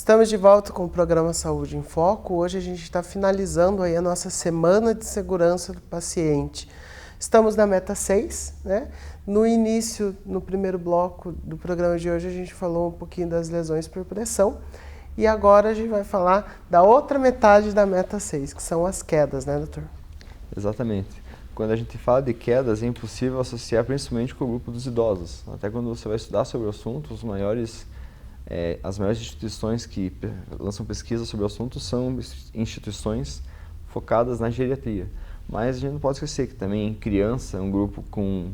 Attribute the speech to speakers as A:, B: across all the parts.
A: Estamos de volta com o programa Saúde em Foco. Hoje a gente está finalizando aí a nossa semana de segurança do paciente. Estamos na meta 6, né? No início, no primeiro bloco do programa de hoje, a gente falou um pouquinho das lesões por pressão. E agora a gente vai falar da outra metade da meta 6, que são as quedas, né, doutor?
B: Exatamente. Quando a gente fala de quedas, é impossível associar principalmente com o grupo dos idosos. Até quando você vai estudar sobre o assunto, as maiores instituições que lançam pesquisas sobre o assunto são instituições focadas na geriatria. Mas a gente não pode esquecer que também criança é um grupo com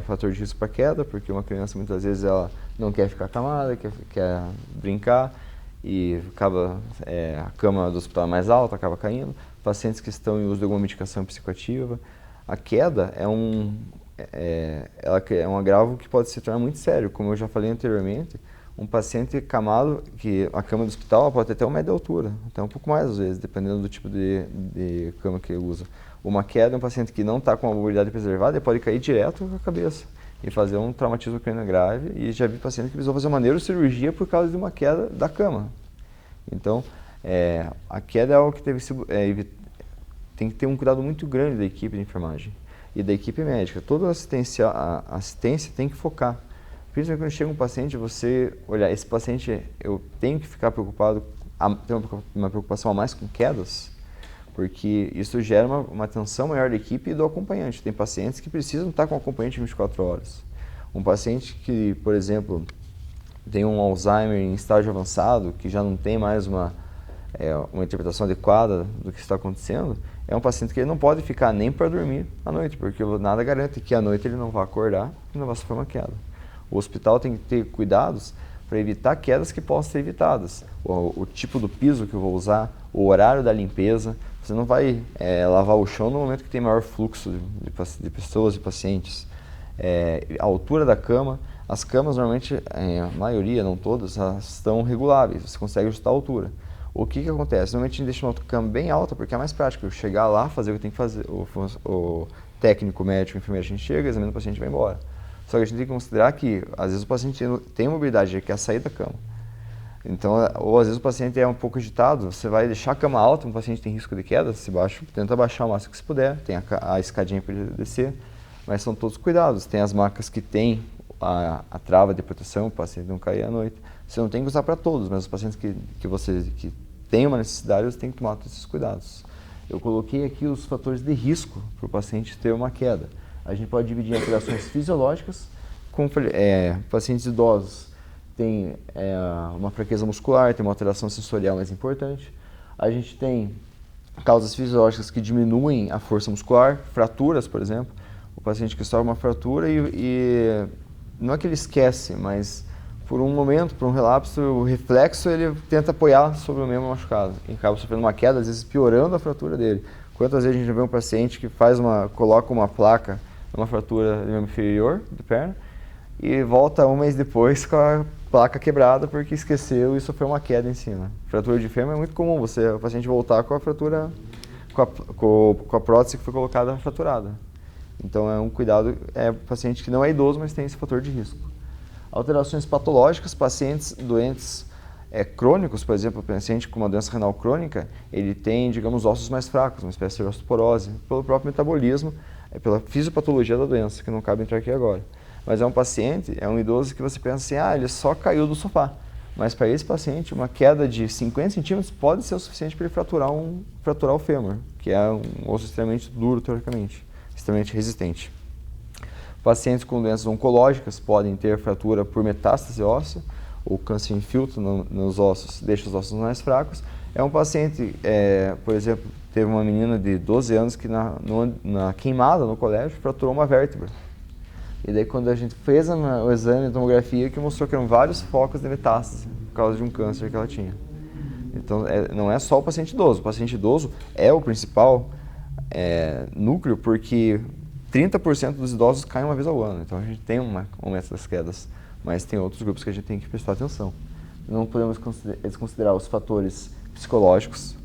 B: fator de risco para queda, porque uma criança muitas vezes ela não quer ficar acamada, quer brincar e acaba a cama do hospital é mais alta, acaba caindo. Pacientes que estão em uso de alguma medicação psicoativa. A queda é um agravo que pode se tornar muito sério, como eu já falei anteriormente. Um paciente acamado, que a cama do hospital pode ter até 1 metro de altura, até um pouco mais às vezes, dependendo do tipo de cama que ele usa. Uma queda é um paciente que não está com a mobilidade preservada, ele pode cair direto com a cabeça e fazer um traumatismo crânio grave. E já vi paciente que precisou fazer uma neurocirurgia por causa de uma queda da cama. Então, a queda é algo que tem que ter um cuidado muito grande da equipe de enfermagem e da equipe médica. Toda a assistência tem que focar. Principalmente quando chega um paciente, você olhar, esse paciente eu tenho que ficar preocupado, ter uma preocupação a mais com quedas, porque isso gera uma tensão maior da equipe e do acompanhante. Tem pacientes que precisam estar com o acompanhante 24 horas. Um paciente que, por exemplo, tem um Alzheimer em estágio avançado, que já não tem mais uma interpretação adequada do que está acontecendo, é um paciente que ele não pode ficar nem para dormir à noite, porque nada garante que à noite ele não vá acordar e não vá sofrer uma queda. O hospital tem que ter cuidados para evitar quedas que possam ser evitadas. O tipo do piso que eu vou usar, o horário da limpeza. Você não vai lavar o chão no momento que tem maior fluxo de pessoas e pacientes. A altura da cama. As camas, normalmente, a maioria, não todas, elas estão reguláveis. Você consegue ajustar a altura. O que acontece? Normalmente a gente deixa uma cama bem alta porque é mais prático. Eu chegar lá, fazer o que tem que fazer. O técnico, o médico, o enfermeiro, a gente chega, examina o paciente e vai embora. Só que a gente tem que considerar que, às vezes, o paciente tem mobilidade, ele quer sair da cama. Então, ou às vezes o paciente é um pouco agitado, você vai deixar a cama alta, um paciente tem risco de queda, tenta baixar o máximo que se puder, tem a escadinha para ele descer, mas são todos cuidados. Tem as macas que tem a trava de proteção, o paciente não cair à noite. Você não tem que usar para todos, mas os pacientes que têm uma necessidade, você tem que tomar todos esses cuidados. Eu coloquei aqui os fatores de risco para o paciente ter uma queda. A gente pode dividir em alterações fisiológicas, com pacientes idosos tem uma fraqueza muscular, tem uma alteração sensorial mais importante. A gente tem causas fisiológicas que diminuem a força muscular, fraturas, por exemplo. O paciente que sofre uma fratura e não é que ele esquece, mas por um momento, por um relapso, o reflexo ele tenta apoiar sobre o mesmo machucado e acaba sofrendo uma queda, às vezes piorando a fratura dele. Quantas vezes a gente já vê um paciente que coloca uma placa numa fratura do membro inferior da perna e volta um mês depois com a placa quebrada porque esqueceu e sofreu uma queda em cima. Fratura de fêmur é muito comum, o paciente voltar com a fratura, com a prótese que foi colocada fraturada. Então é um cuidado, paciente que não é idoso, mas tem esse fator de risco. Alterações patológicas, pacientes doentes crônicos, por exemplo, o paciente com uma doença renal crônica, ele tem, digamos, ossos mais fracos, uma espécie de osteoporose, pelo próprio metabolismo, pela fisiopatologia da doença, que não cabe entrar aqui agora. Mas é um paciente, é um idoso que você pensa assim, ele só caiu do sofá. Mas para esse paciente, uma queda de 50 centímetros pode ser o suficiente para ele fraturar o fêmur, que é um osso extremamente duro, teoricamente, extremamente resistente. Pacientes com doenças oncológicas podem ter fratura por metástase óssea, ou câncer infiltra nos ossos, deixa os ossos mais fracos. É um paciente, por exemplo, teve uma menina de 12 anos que na queimada no colégio fraturou uma vértebra. E daí quando a gente fez o exame de tomografia, que mostrou que eram vários focos de metástase por causa de um câncer que ela tinha. Então não é só o paciente idoso é o principal núcleo porque 30% dos idosos caem uma vez ao ano. Então a gente tem um aumento das quedas, mas tem outros grupos que a gente tem que prestar atenção. Não podemos desconsiderar os fatores psicológicos.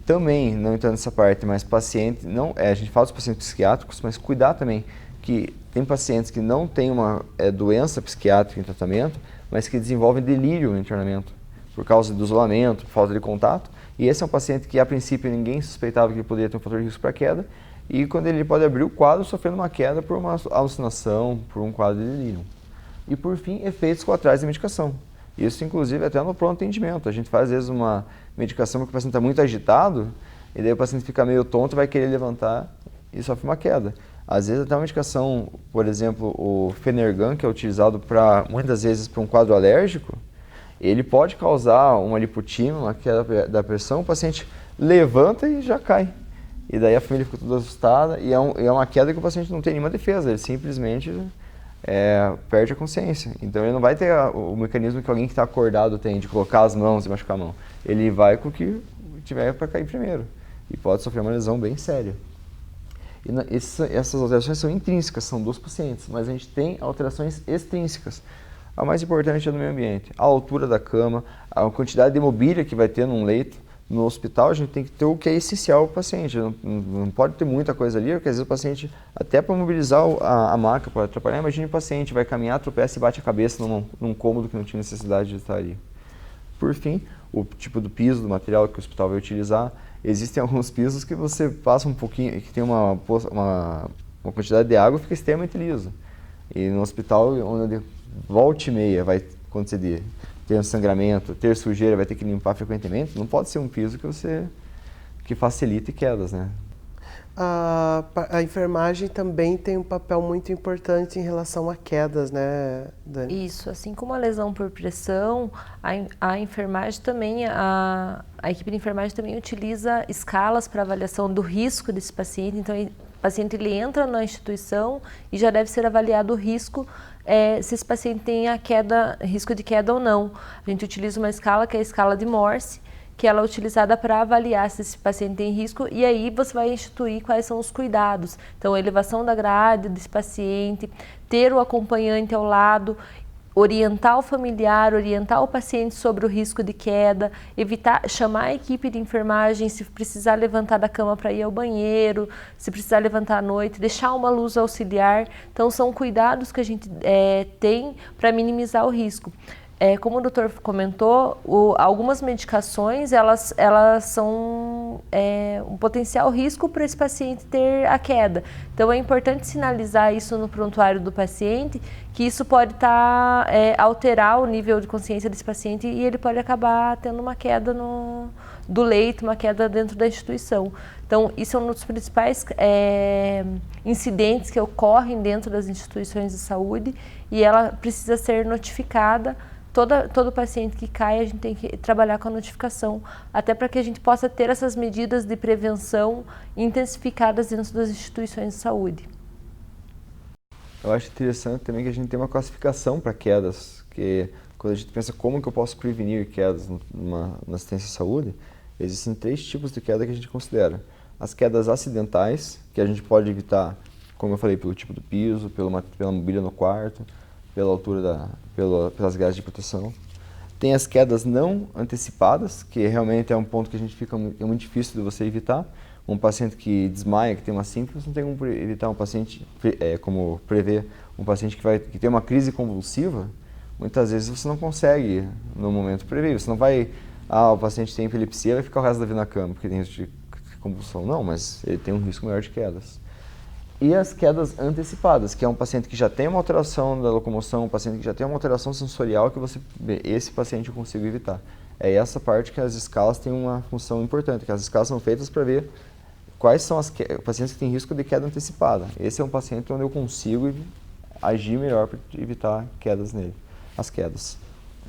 B: Também, não entrando nessa parte, mas paciente, a gente fala dos pacientes psiquiátricos, mas cuidar também que tem pacientes que não têm uma doença psiquiátrica em tratamento, mas que desenvolvem delírio no internamento, por causa do isolamento, falta de contato. E esse é um paciente que, a princípio, ninguém suspeitava que ele poderia ter um fator de risco para queda, e quando ele pode abrir o quadro sofrendo uma queda por uma alucinação, por um quadro de delírio. E, por fim, efeitos colaterais da medicação. Isso, inclusive, até no pronto atendimento. A gente faz, às vezes, uma medicação porque o paciente está muito agitado, e daí o paciente fica meio tonto, vai querer levantar e sofre uma queda. Às vezes, até uma medicação, por exemplo, o Fenergan, que é utilizado muitas vezes para um quadro alérgico, ele pode causar uma lipotímia, uma queda da pressão, o paciente levanta e já cai. E daí a família fica toda assustada, e é uma queda que o paciente não tem nenhuma defesa, ele simplesmente perde a consciência. Então ele não vai ter o mecanismo que alguém que está acordado tem, de colocar as mãos e machucar a mão. Ele vai com o que tiver para cair primeiro, e pode sofrer uma lesão bem séria. E essas alterações são intrínsecas, são dos pacientes, mas a gente tem alterações extrínsecas. A mais importante é no meio ambiente, a altura da cama, a quantidade de mobília que vai ter num leito. No hospital a gente tem que ter o que é essencial para o paciente, não pode ter muita coisa ali, porque às vezes o paciente, até para mobilizar a maca, para atrapalhar, imagine o paciente vai caminhar, tropeça e bate a cabeça num cômodo que não tinha necessidade de estar ali. Por fim, o tipo do piso, do material que o hospital vai utilizar. Existem alguns pisos que você passa um pouquinho, que tem uma quantidade de água e fica extremamente liso. E no hospital, onde volta e meia vai acontecer ter um sangramento, ter sujeira, vai ter que limpar frequentemente, não pode ser um piso que facilite quedas, né?
A: A enfermagem também tem um papel muito importante em relação a quedas, né, Dani?
C: Isso, assim como a lesão por pressão, a enfermagem também, a equipe de enfermagem também utiliza escalas para avaliação do risco desse paciente. Então, o paciente ele entra na instituição e já deve ser avaliado o risco se esse paciente tem risco de queda ou não. A gente utiliza uma escala que é a escala de Morse, que ela é utilizada para avaliar se esse paciente tem risco, e aí você vai instituir quais são os cuidados. Então, a elevação da grade desse paciente, ter o acompanhante ao lado, orientar o familiar, orientar o paciente sobre o risco de queda, chamar a equipe de enfermagem se precisar levantar da cama para ir ao banheiro, se precisar levantar à noite, deixar uma luz auxiliar. Então, são cuidados que a gente tem para minimizar o risco. Como o doutor comentou, algumas medicações elas são um potencial risco para esse paciente ter a queda. Então é importante sinalizar isso no prontuário do paciente, que isso pode alterar o nível de consciência desse paciente e ele pode acabar tendo uma queda do leito, uma queda dentro da instituição. Então isso é um dos principais incidentes que ocorrem dentro das instituições de saúde e ela precisa ser notificada. Todo paciente que cai, a gente tem que trabalhar com a notificação, até para que a gente possa ter essas medidas de prevenção intensificadas dentro das instituições de saúde.
B: Eu acho interessante também que a gente tem uma classificação para quedas, que quando a gente pensa como que eu posso prevenir quedas na assistência de saúde, existem 3 tipos de queda que a gente considera. As quedas acidentais, que a gente pode evitar, como eu falei, pelo tipo do piso, pela mobília no quarto, pela altura pelas grades de proteção. Tem as quedas não antecipadas, que realmente é um ponto que é muito difícil de você evitar. Um paciente que desmaia, que tem uma síncrose, não tem como evitar um paciente, como prever um paciente que tem uma crise convulsiva, muitas vezes você não consegue no momento prever. Você não vai, o paciente tem epilepsia, vai ficar o resto da vida na cama, porque tem risco de convulsão. Não, mas ele tem um risco maior de quedas. E as quedas antecipadas, que é um paciente que já tem uma alteração da locomoção, um paciente que já tem uma alteração sensorial, que esse paciente eu consigo evitar. É essa parte que as escalas têm uma função importante, que as escalas são feitas para ver quais são os pacientes que têm risco de queda antecipada. Esse é um paciente onde eu consigo agir melhor para evitar quedas nele, as quedas.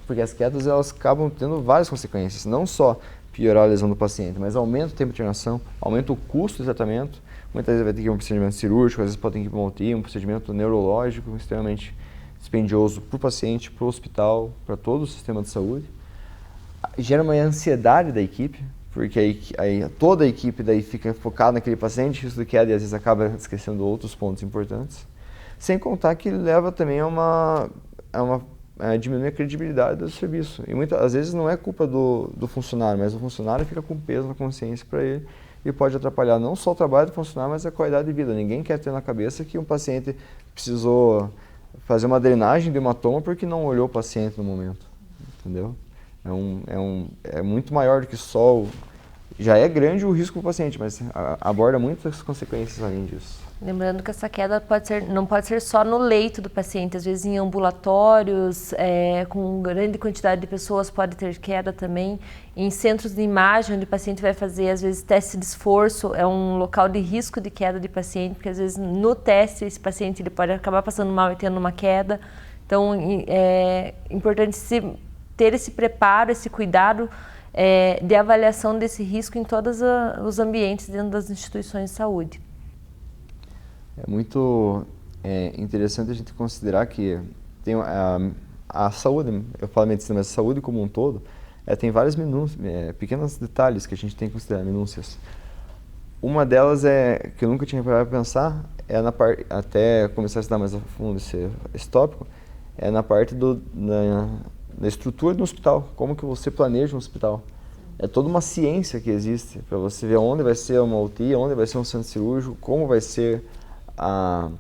B: Porque as quedas elas acabam tendo várias consequências, não só piorar a lesão do paciente, mas aumenta o tempo de internação, aumenta o custo do tratamento. Muitas vezes vai ter que ir um procedimento cirúrgico, às vezes pode ter que ir para uma UTI, um procedimento neurológico extremamente dispendioso para o paciente, para o hospital, para todo o sistema de saúde. Gera uma ansiedade da equipe, porque aí toda a equipe daí fica focada naquele paciente, risco de queda, e às vezes acaba esquecendo outros pontos importantes. Sem contar que leva também a diminuir a credibilidade do serviço. E às vezes não é culpa do funcionário, mas o funcionário fica com peso na consciência para ele e pode atrapalhar não só o trabalho do funcionário, mas a qualidade de vida. Ninguém quer ter na cabeça que um paciente precisou fazer uma drenagem do hematoma porque não olhou o paciente no momento, entendeu? É muito maior do que só já é grande o risco para o paciente, mas aborda muitas consequências além disso.
C: Lembrando que essa queda não pode ser só no leito do paciente, às vezes em ambulatórios, com grande quantidade de pessoas pode ter queda também. Em centros de imagem, onde o paciente vai fazer, às vezes, teste de esforço, é um local de risco de queda de paciente, porque às vezes no teste esse paciente ele pode acabar passando mal e tendo uma queda. Então é importante ter esse preparo, esse cuidado de avaliação desse risco em todos os ambientes dentro das instituições de saúde.
B: É muito interessante a gente considerar que tem a saúde, eu falo medicina, mas a saúde como um todo, tem várias pequenos detalhes que a gente tem que considerar, minúcias. Uma delas que eu nunca tinha parado para pensar, até começar a estudar mais a fundo esse tópico, é na parte da estrutura do hospital, como que você planeja um hospital. É toda uma ciência que existe para você ver onde vai ser uma UTI, onde vai ser um centro cirúrgico, como vai ser a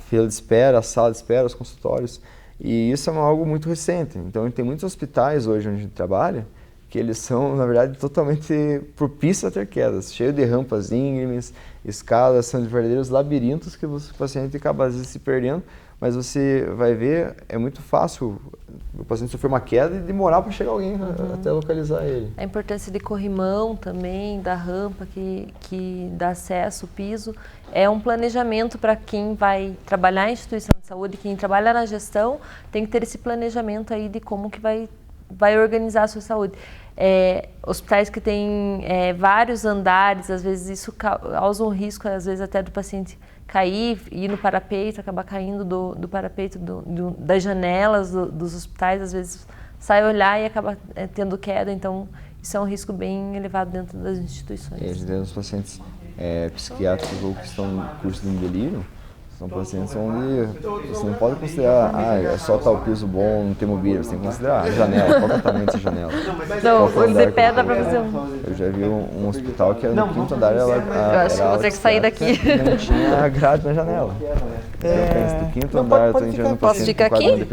B: fila de espera, a sala de espera, os consultórios. E isso é algo muito recente. Então, tem muitos hospitais hoje onde a gente trabalha que eles são, na verdade, totalmente propícios a ter quedas, cheio de rampas íngremes, escadas, são de verdadeiros labirintos que o paciente acaba, às vezes, se perdendo. Mas você vai ver, é muito fácil o paciente sofrer uma queda e demorar para chegar alguém até localizar ele.
C: A importância de corrimão também, da rampa que dá acesso, o piso, é um planejamento para quem vai trabalhar em instituição de saúde, quem trabalha na gestão, tem que ter esse planejamento aí de como que vai organizar a sua saúde. Hospitais que têm vários andares, às vezes isso causa um risco, às vezes até do paciente cair, ir no parapeito, acabar caindo do parapeito das janelas dos hospitais, às vezes sai olhar e acaba tendo queda, então isso é um risco bem elevado dentro das instituições.
B: A gente tem os pacientes psiquiátricos ou que estão em curso de delírio, são pacientes onde você não pode considerar, é só tal piso bom, não tem mobília, você tem que considerar a janela, qual é o tamanho dessa janela.
C: Não, o de pé dá pra fazer
B: Eu já vi um hospital que era no quinto andar,
C: eu acho que vou ter que sair daqui.
B: Não tinha grade na janela. Do quinto andar, estou entrando
C: Posso ficar aqui?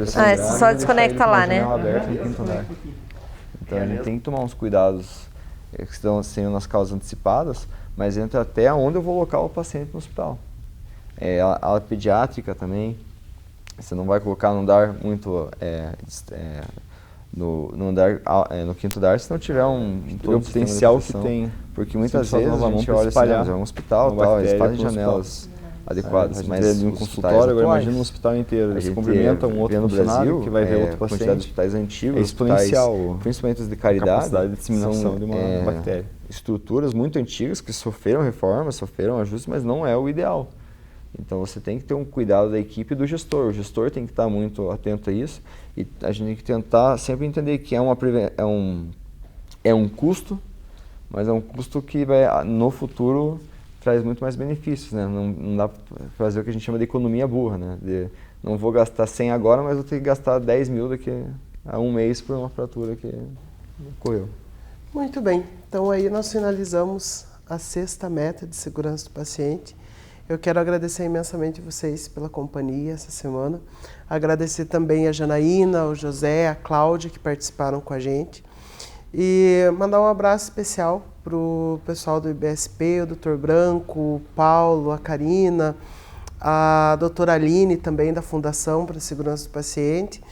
C: Só desconecta lá, né?
B: Aberto no quinto andar. Então a gente tem que tomar uns cuidados que estão sendo nas causas antecipadas, mas entra até onde eu vou alocar o paciente no hospital. A ala pediátrica também, você não vai colocar no andar muito no quinto andar se não tiver um potencial que tem, porque muitas vezes a gente olha assim, é um hospital, eles fazem janelas adequadas, mas
D: de um consultório, agora imagina um hospital inteiro, você cumprimenta um outro funcionário que vai ver outro paciente. A quantidade de
B: hospitais antigos,
D: exponencial,
B: principalmente os de caridade,
D: a capacidade de disseminação de uma bactéria.
B: Estruturas muito antigas que sofreram reformas, sofreram ajustes, mas não é o ideal. Então você tem que ter um cuidado da equipe e do gestor. O gestor tem que estar muito atento a isso e a gente tem que tentar sempre entender que é um custo, mas é um custo que no futuro traz muito mais benefícios, né? Não dá para fazer o que a gente chama de economia burra, né? Não vou gastar 100 agora, mas vou ter que gastar 10 mil daqui a um mês por uma fratura que ocorreu.
A: Muito bem, então aí nós finalizamos a 6ª meta de segurança do paciente. Eu quero agradecer imensamente vocês pela companhia essa semana. Agradecer também a Janaína, o José, a Cláudia que participaram com a gente. E mandar um abraço especial para o pessoal do IBSP, o Dr. Branco, o Paulo, a Karina, a doutora Aline também da Fundação para a Segurança do Paciente.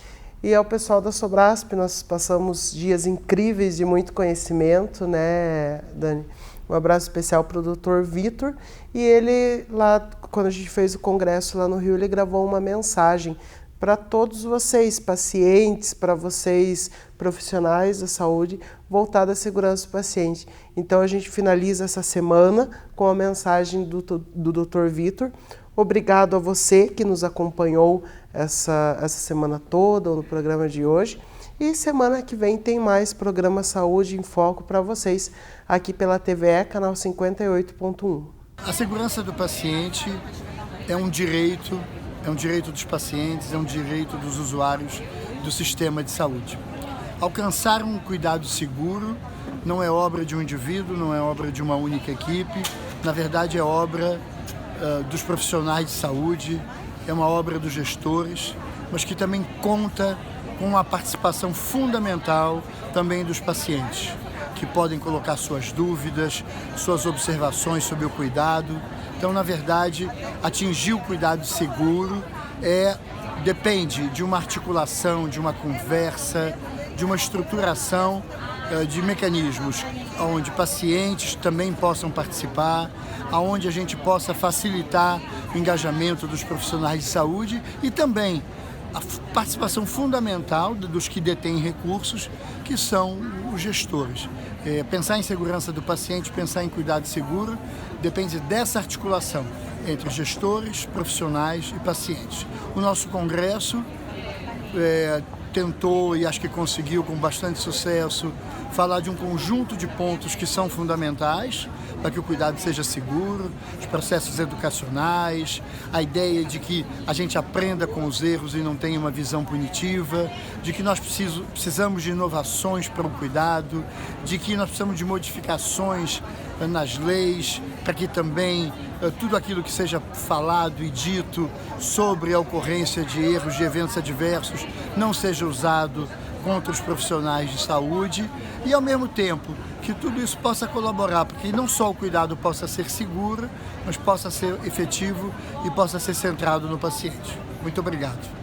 A: E ao pessoal da Sobrasp, nós passamos dias incríveis de muito conhecimento, né, Dani? Um abraço especial para o Dr. Vitor. E ele, lá, quando a gente fez o congresso lá no Rio, ele gravou uma mensagem para todos vocês, pacientes, para vocês, profissionais da saúde, voltada à segurança do paciente. Então, a gente finaliza essa semana com a mensagem do Dr. Vitor. Obrigado a você que nos acompanhou essa semana toda, no programa de hoje. E semana que vem tem mais programa Saúde em Foco para vocês, aqui pela TVE, canal 58.1.
E: A segurança do paciente é um direito dos pacientes, é um direito dos usuários do sistema de saúde. Alcançar um cuidado seguro não é obra de um indivíduo, não é obra de uma única equipe, na verdade é obra dos profissionais de saúde, é uma obra dos gestores, mas que também conta com a participação fundamental também dos pacientes, que podem colocar suas dúvidas, suas observações sobre o cuidado. Então, na verdade, atingir o cuidado seguro depende de uma articulação, de uma conversa, de uma estruturação de mecanismos onde pacientes também possam participar, onde a gente possa facilitar o engajamento dos profissionais de saúde e também a participação fundamental dos que detêm recursos, que são os gestores. Pensar em segurança do paciente, pensar em cuidado seguro, depende dessa articulação entre gestores, profissionais e pacientes. O nosso congresso tentou, e acho que conseguiu com bastante sucesso, falar de um conjunto de pontos que são fundamentais para que o cuidado seja seguro, os processos educacionais, a ideia de que a gente aprenda com os erros e não tenha uma visão punitiva, de que nós precisamos de inovações para o cuidado, de que nós precisamos de modificações nas leis, para que também tudo aquilo que seja falado e dito sobre a ocorrência de erros, de eventos adversos, não seja usado contra os profissionais de saúde e, ao mesmo tempo, que tudo isso possa colaborar para que não só o cuidado possa ser seguro, mas possa ser efetivo e possa ser centrado no paciente. Muito obrigado.